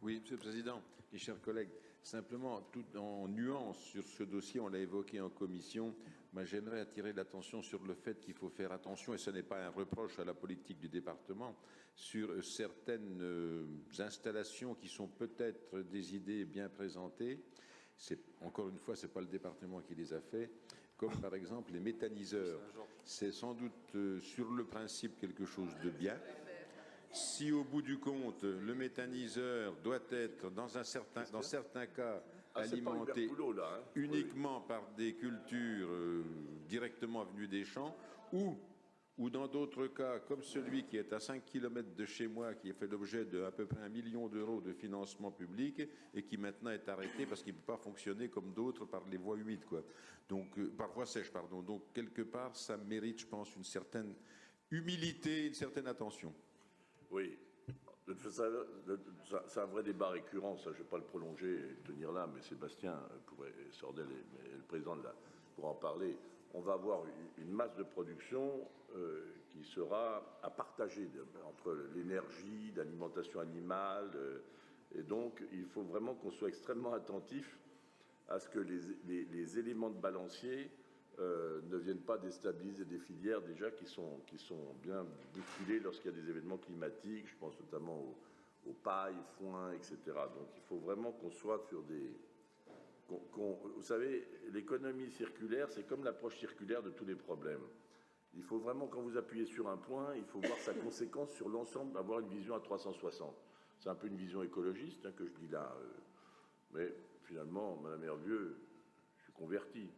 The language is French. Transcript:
Oui, Monsieur le Président, mes chers collègues, simplement, tout en nuance sur ce dossier, on l'a évoqué en commission, moi j'aimerais attirer l'attention sur le fait qu'il faut faire attention, et ce n'est pas un reproche à la politique du département, sur certaines installations qui sont peut-être des idées bien présentées. Encore une fois, ce n'est pas le département qui les a fait, comme par exemple les méthaniseurs. C'est sans doute sur le principe quelque chose de bien. Si au bout du compte, le méthaniseur doit être, dans certains cas, alimenté uniquement par des cultures directement venues des champs, ou dans d'autres cas, comme celui qui est à 5 km de chez moi, qui a fait l'objet d'à peu près 1 million d'euros de financement public et qui maintenant est arrêté parce qu'il ne peut pas fonctionner comme d'autres par les voies humides, quoi. Donc, par voie sèche, pardon. Donc, quelque part, ça mérite, je pense, une certaine humilité, une certaine attention. Oui, c'est un vrai débat récurrent, ça je ne vais pas le prolonger et le tenir là, mais Sébastien Sordel et le président pour en parler. On va avoir une masse de production qui sera à partager entre l'énergie, l'alimentation animale, et donc il faut vraiment qu'on soit extrêmement attentif à ce que les éléments de balancier ne viennent pas déstabiliser des filières déjà qui sont bien bousculées lorsqu'il y a des événements climatiques. Je pense notamment aux pailles, foin, etc. Donc il faut vraiment qu'on soit sur des... vous savez, l'économie circulaire, c'est comme l'approche circulaire de tous les problèmes. Il faut vraiment, quand vous appuyez sur un point, il faut voir sa conséquence sur l'ensemble, avoir une vision à 360. C'est un peu une vision écologiste que je dis là. Mais finalement, Madame Hervieux, je suis converti.